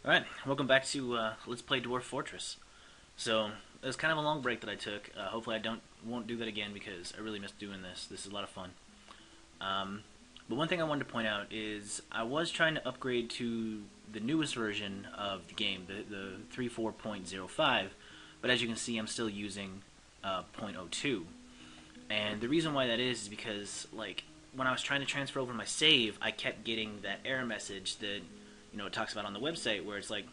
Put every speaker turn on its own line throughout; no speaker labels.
Alright, welcome back to Let's Play Dwarf Fortress. So, it was kind of a long break that I took. Hopefully I won't do that again because I really missed doing this. This is a lot of fun. But one thing I wanted to point out is I was trying to upgrade to the newest version of the game, the 3.4.05, but as you can see I'm still using .02. And the reason why that is because, like, when I was trying to transfer over my save, I kept getting that error message that it talks about on the website where it's like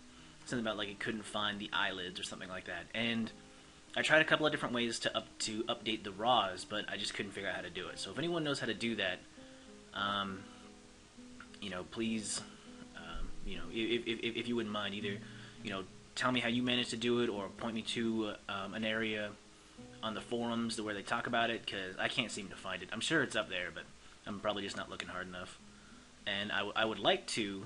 something about like it couldn't find the eyelids or something like that. And I tried a couple of different ways to update the RAWs, but I just couldn't figure out how to do it. So if anyone knows how to do that, please, if you wouldn't mind, either tell me how you managed to do it or point me to an area on the forums where they talk about it, because I can't seem to find it. I'm sure it's up there, but I'm probably just not looking hard enough. And I would like to,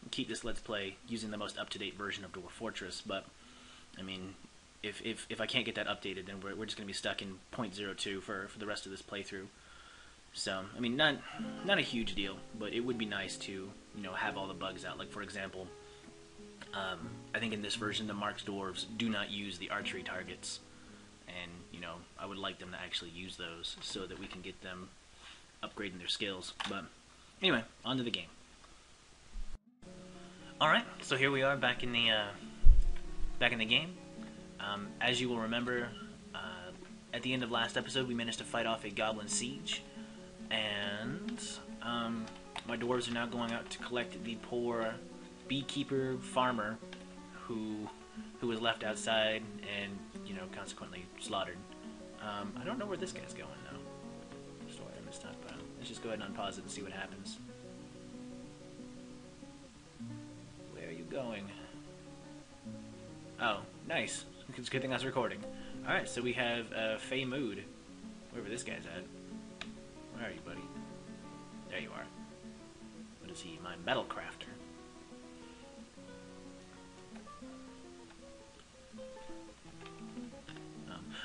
keep this Let's Play using the most up-to-date version of Dwarf Fortress, but, I mean, if I can't get that updated, then we're just going to be stuck in .02 for the rest of this playthrough. So, I mean, not a huge deal, but it would be nice to, have all the bugs out. Like, for example, I think in this version, the Marked Dwarves do not use the archery targets, and, I would like them to actually use those so that we can get them upgrading their skills. But, anyway, on to the game. Alright, so here we are back in the game. As you will remember, at the end of last episode we managed to fight off a goblin siege, and my dwarves are now going out to collect the poor beekeeper farmer who was left outside and consequently slaughtered. I don't know where this guy's going though. Store item stockpile. Let's just go ahead and unpause it and see what happens. Going. Oh, nice. It's a good thing I was recording. Alright, so we have Fey Mood. Wherever this guy's at. Where are you, buddy? There you are. What is he? My metal crafter.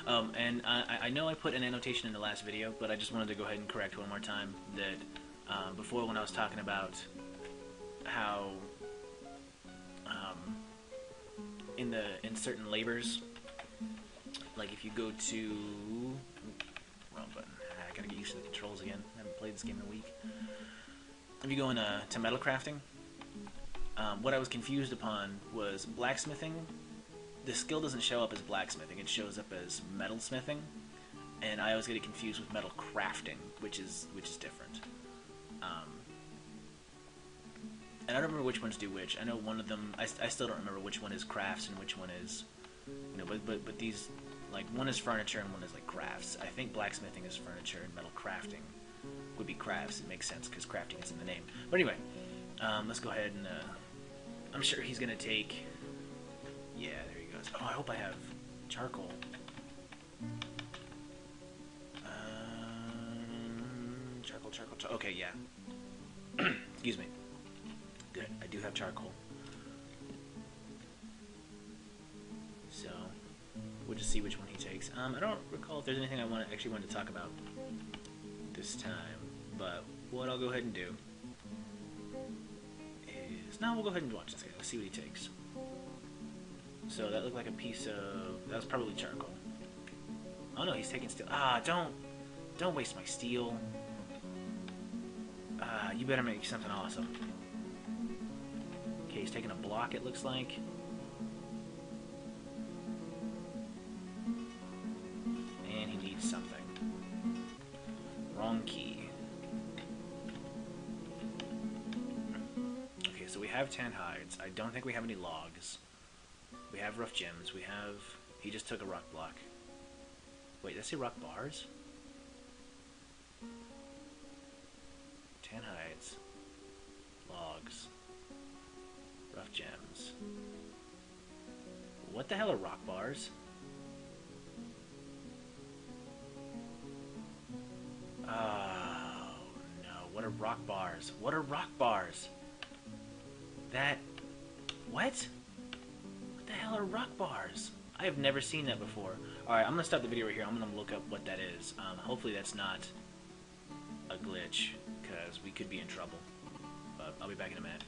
And I know I put an annotation in the last video, but I just wanted to go ahead and correct one more time that before, when I was talking about how in certain labors, like if you go to wrong button, I gotta get used to the controls again. I haven't played this game in a week. If you go to metal crafting, what I was confused upon was blacksmithing. The skill doesn't show up as blacksmithing; it shows up as metalsmithing, and I always get it confused with metal crafting, which is different. And I don't remember which ones do which. I know one of them, I still don't remember which one is crafts and which one is, but these, like, one is furniture and one is, like, crafts. I think blacksmithing is furniture and metal crafting would be crafts. It makes sense because crafting is in the name. But anyway, let's go ahead and, I'm sure he's going to take, yeah, there he goes. Oh, I hope I have charcoal. Charcoal. Okay, yeah. Excuse me. Good. I do have charcoal. So, we'll just see which one he takes. I don't recall if there's anything I actually wanted to talk about this time, but what I'll go ahead and do is... No, we'll go ahead and watch this guy. Let's see what he takes. So, that looked like a piece of... That was probably charcoal. Oh no, he's taking steel. Ah, don't waste my steel. You better make something awesome. Okay, he's taking a block, it looks like. And he needs something. Wrong key. Okay, so we have 10 hides. I don't think we have any logs. We have rough gems. We have... He just took a rock block. Wait, did I say rock bars? 10 hides. Logs. Rough gems. What the hell are rock bars? Oh, no. What are rock bars? What are rock bars? That... What? What the hell are rock bars? I have never seen that before. Alright, I'm going to stop the video right here. I'm going to look up what that is. Hopefully that's not a glitch, because we could be in trouble. But I'll be back in a minute.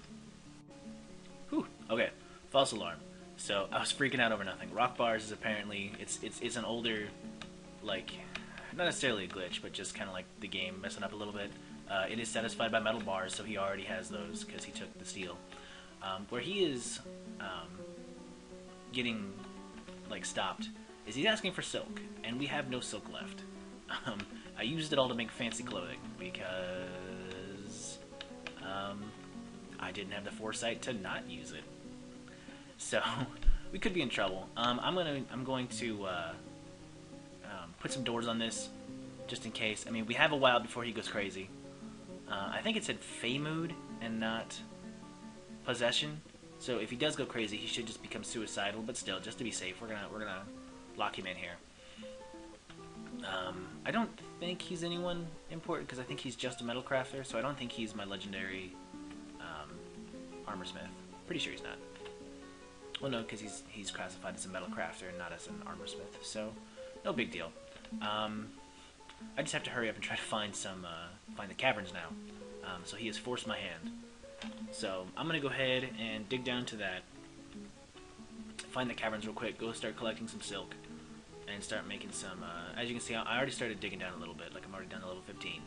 Whew. Okay, false alarm. So I was freaking out over nothing. Rock bars is apparently it's an older, like, not necessarily a glitch, but just kind of like the game messing up a little bit. It is satisfied by metal bars, so he already has those because he took the steel. Where he is getting like stopped is he's asking for silk, and we have no silk left. I used it all to make fancy clothing because I didn't have the foresight to not use it. So we could be in trouble. I'm going to put some doors on this just in case. I mean, we have a while before he goes crazy. I think it said Fey mood and not possession. So if he does go crazy, he should just become suicidal. But still, just to be safe, we're gonna lock him in here. I don't think he's anyone important because I think he's just a metal crafter. So I don't think he's my legendary armor smith. Pretty sure he's not. Well, no, because he's classified as a metal crafter and not as an armor smith. So no big deal. I just have to hurry up and try to find the caverns now. So he has forced my hand. So I'm gonna go ahead and dig down to that, find the caverns real quick, go start collecting some silk, and start making some. As you can see, I already started digging down a little bit. Like I'm already down to level 15.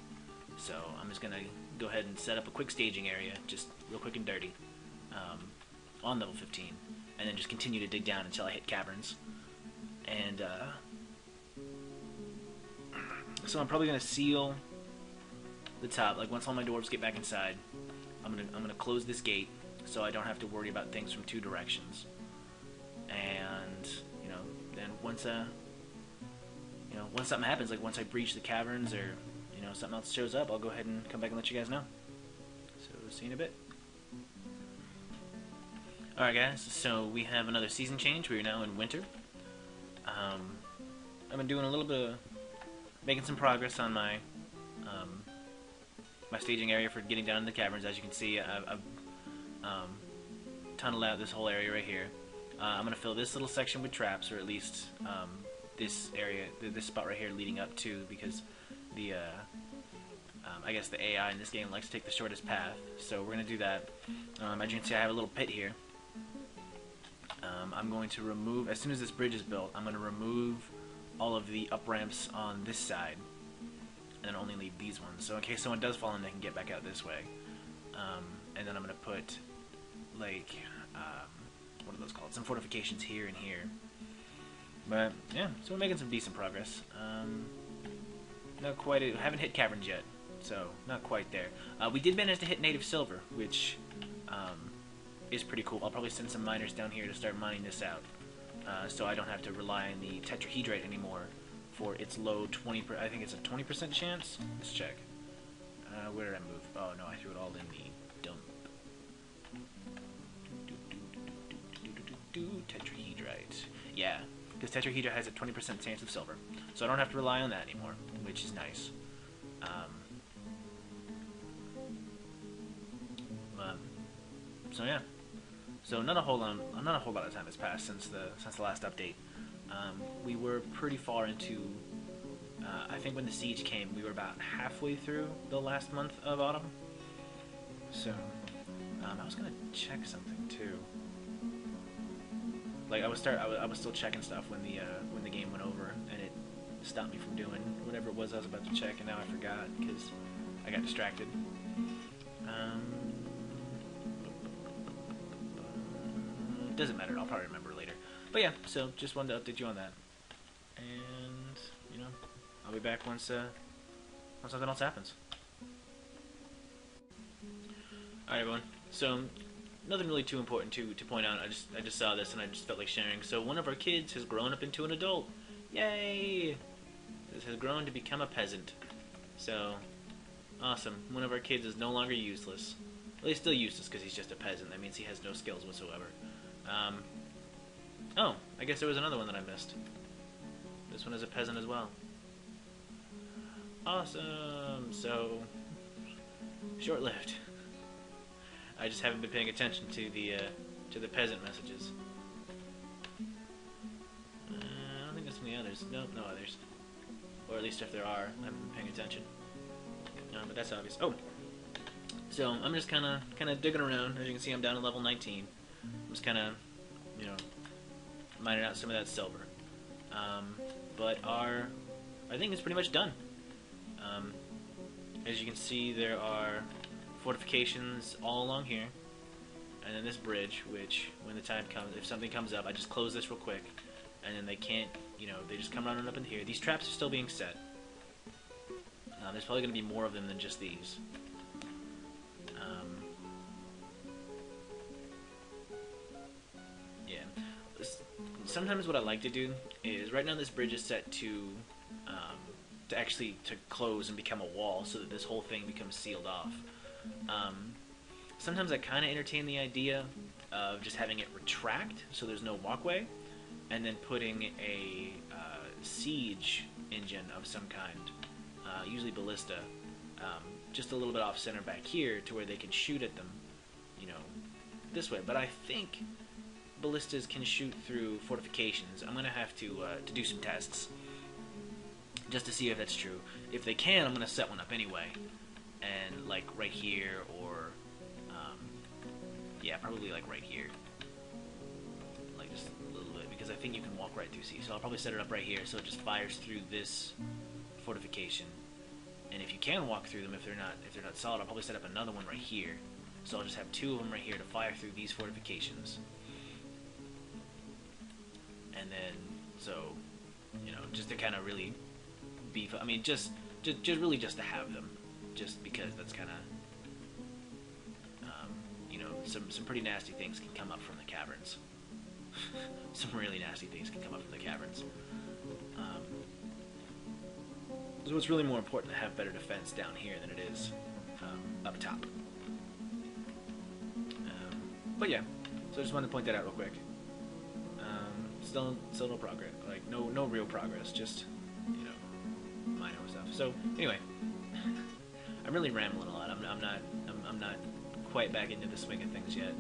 So I'm just gonna go ahead and set up a quick staging area, just real quick and dirty, on level 15, and then just continue to dig down until I hit caverns. And so I'm probably gonna seal the top. Like once all my dwarves get back inside, I'm gonna close this gate so I don't have to worry about things from two directions. And then once once something happens, like once I breach the caverns or something else shows up, I'll go ahead and come back and let you guys know. So see you in a bit. All right, guys. So we have another season change. We are now in winter. I've been doing a little bit of making some progress on my my staging area for getting down in the caverns. As you can see, I've tunneled out this whole area right here. I'm going to fill this little section with traps, or at least this area, this spot right here leading up to, because the I guess the AI in this game likes to take the shortest path. So we're going to do that. As you can see, I have a little pit here. I'm going to remove, as soon as this bridge is built, I'm going to remove all of the up ramps on this side, and then only leave these ones. So in case someone does fall in, they can get back out this way. And then I'm going to put, like, what are those called? Some fortifications here and here. But, yeah, so we're making some decent progress. Not quite, haven't hit caverns yet, so not quite there. We did manage to hit native silver, which is pretty cool. I'll probably send some miners down here to start mining this out. So I don't have to rely on the tetrahedrite anymore for its low 20%. I think it's a 20% chance. Let's check. Where did I move? Oh no, I threw it all in the dump. Tetrahedrite. Yeah, because tetrahedrite has a 20% chance of silver, so I don't have to rely on that anymore, which is nice. So yeah. So not a whole lot of time has passed since the last update. We were pretty far into. I think when the siege came, we were about halfway through the last month of autumn. So I was gonna check something too. Like I was still checking stuff when the game went over, and it stopped me from doing whatever it was I was about to check, and now I forgot because I got distracted. Doesn't matter. I'll probably remember later. But yeah, so just wanted to update you on that, and I'll be back once something else happens. All right, everyone. So nothing really too important to point out. I just saw this and I just felt like sharing. So one of our kids has grown up into an adult. Yay! This has grown to become a peasant. So awesome. One of our kids is no longer useless. Well, he's still useless because he's just a peasant. That means he has no skills whatsoever. Oh, I guess there was another one that I missed. This one is a peasant as well. Awesome. So short-lived. I just haven't been paying attention to the peasant messages. I don't think there's any others. Nope, no others. Or at least if there are, I haven't been paying attention. But that's obvious. Oh, so I'm just kind of digging around. As you can see, I'm down to level 19. I'm just kind of, you know, mining out some of that silver. But I think it's pretty much done. As you can see, there are fortifications all along here, and then this bridge, which, when the time comes, if something comes up, I just close this real quick, and then they can't, you know, they just come running up in here. These traps are still being set. There's probably going to be more of them than just these. Yeah. Sometimes what I like to do is, right now this bridge is set to actually to close and become a wall, so that this whole thing becomes sealed off. Sometimes I kind of entertain the idea of just having it retract, so there's no walkway, and then putting a siege engine of some kind, usually ballista, just a little bit off center back here, to where they can shoot at them, you know, this way. But I think ballistas can shoot through fortifications. I'm gonna have to do some tests just to see if that's true. If they can, I'm gonna set one up anyway, and like right here, or yeah, probably like right here, like just a little bit, because I think you can walk right through. So I'll probably set it up right here, so it just fires through this fortification. And if you can walk through them, if they're not solid, I'll probably set up another one right here. So I'll just have two of them right here to fire through these fortifications. And then, so, you know, just to kind of really beef. I mean, just really just to have them, just because that's kind of, you know, some pretty nasty things can come up from the caverns. Some really nasty things can come up from the caverns. So it's really more important to have better defense down here than it is up top. But yeah, so I just wanted to point that out real quick. Still no progress, like no real progress, just, you know, minor stuff. So anyway, I'm really rambling a lot. I'm not quite back into the swing of things yet.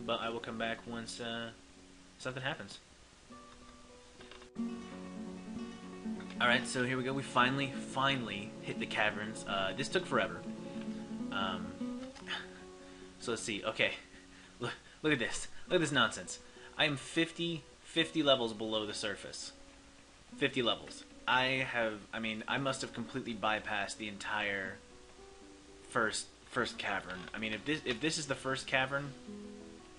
But I will come back once something happens. Alright, so here we go. We finally hit the caverns. This took forever. So let's see. Okay, look at this. Look at this nonsense. I am 50 levels below the surface. 50 levels. I must have completely bypassed the entire first cavern. I mean, if this is the first cavern,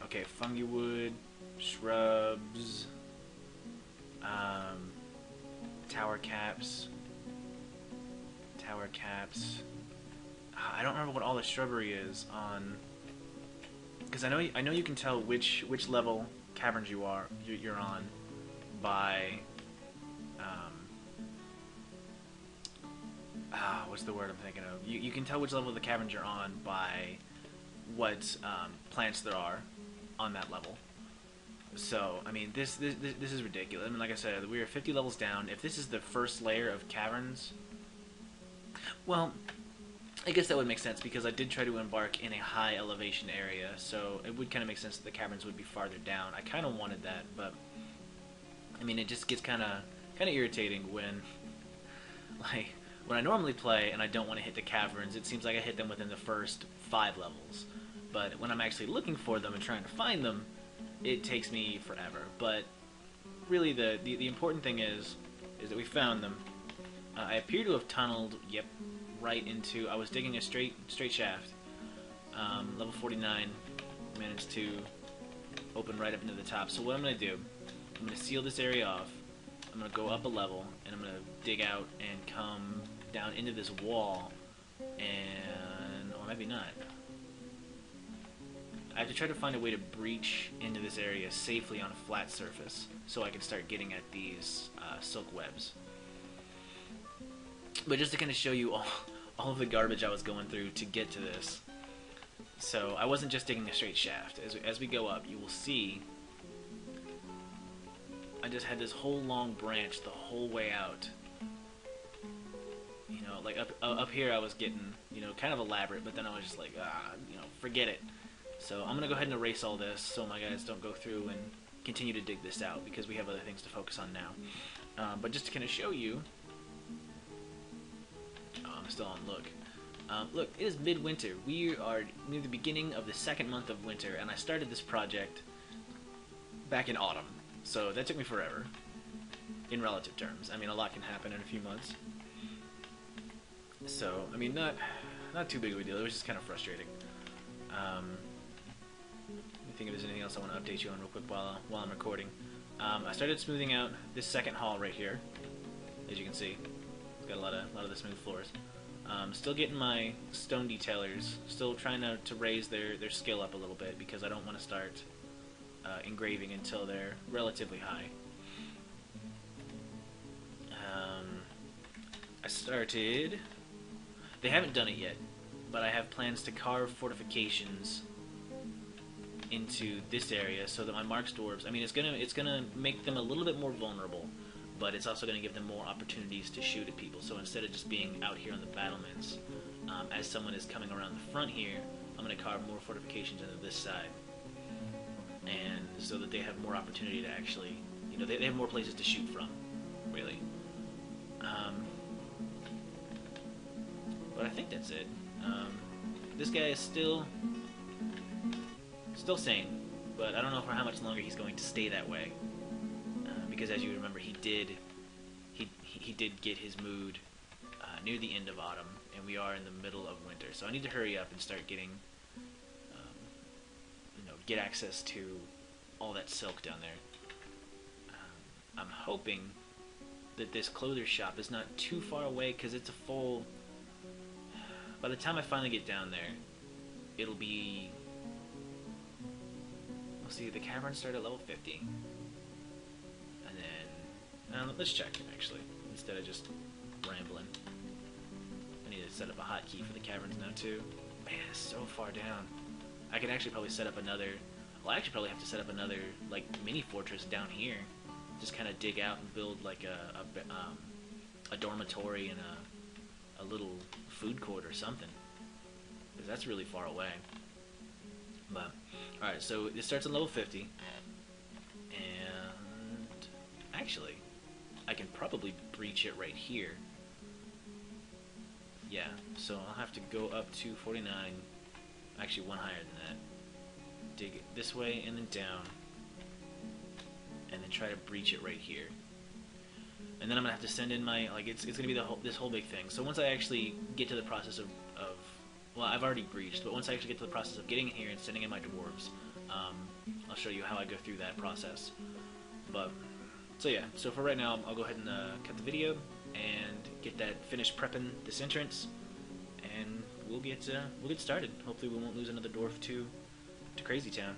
okay, fungi wood, shrubs, tower caps. I don't remember what all the shrubbery is on, because I know you can tell which level caverns you're on by what's the word I'm thinking of? You can tell which level of the caverns you're on by what plants there are on that level. So, I mean, this is ridiculous. I mean, like I said, we are 50 levels down. If this is the first layer of caverns, well, I guess that would make sense, because I did try to embark in a high elevation area, so it would kind of make sense that the caverns would be farther down. I kind of wanted that, but I mean, it just gets kind of irritating when, like, when I normally play and I don't want to hit the caverns, it seems like I hit them within the first 5 levels. But when I'm actually looking for them and trying to find them, it takes me forever. But really, the important thing is that we found them. I appear to have tunneled, yep, right into. I was digging a straight shaft. Level 49, managed to open right up into the top. So what I'm going to do, I'm going to seal this area off. I'm going to go up a level, and I'm going to dig out and come down into this wall, and, or maybe not. I have to try to find a way to breach into this area safely on a flat surface, so I can start getting at these silk webs. But just to kind of show you all of the garbage I was going through to get to this. So I wasn't just digging a straight shaft. As we go up, you will see I just had this whole long branch the whole way out. You know, like up here I was getting, you know, kind of elaborate, but then I was just like, you know, forget it. So I'm going to go ahead and erase all this so my guys don't go through and continue to dig this out, because we have other things to focus on now. But just to kind of show you, I'm still on look. Look, it is midwinter. We are near the beginning of the second month of winter, and I started this project back in autumn. So that took me forever, in relative terms. I mean, a lot can happen in a few months. So, I mean, not too big of a deal. It was just kind of frustrating. Let me think if there's anything else I want to update you on real quick while I'm recording. I started smoothing out this second hall right here, as you can see. It's got a lot of the smooth floors. Still getting my stone detailers, still trying to raise their skill up a little bit because I don't want to start engraving until they're relatively high. I started... They haven't done it yet, but I have plans to carve fortifications into this area so that my Marks dwarves... I mean, it's gonna make them a little bit more vulnerable, but it's also going to give them more opportunities to shoot at people. So instead of just being out here on the battlements, as someone is coming around the front here, I'm going to carve more fortifications into this side. And so that they have more opportunity to actually, you know, they have more places to shoot from, really. But I think that's it. This guy is still sane, but I don't know for how much longer he's going to stay that way. Because as you remember, he did get his mood near the end of autumn, and we are in the middle of winter. So I need to hurry up and start getting, get access to all that silk down there. I'm hoping that this clothier shop is not too far away, because it's a full... By the time I finally get down there, it'll be... We'll see, the Caverns start at level 50. And then... let's check, actually, instead of just rambling. I need to set up a hotkey for the Caverns now, too. Man, it's so far down. I could actually probably set up another... Well, I actually probably have to set up another, like, mini-fortress down here. Just kind of dig out and build, like, a dormitory and a little food court or something. Because that's really far away. But, alright, so it starts at level 50. And... Actually, I can probably breach it right here. Yeah, so I'll have to go up to 49. Actually, one higher than that. Dig it this way and then down. And then try to breach it right here. And then I'm going to have to send in my... Like, it's going to be this whole big thing. So once I actually get to the process of... Well, I've already breached, but once I actually get to the process of getting in here and sending in my dwarves, I'll show you how I go through that process. But... So yeah, so for right now, I'll go ahead and cut the video and get that finished prepping this entrance, and we'll get started. Hopefully we won't lose another dwarf to Crazy Town.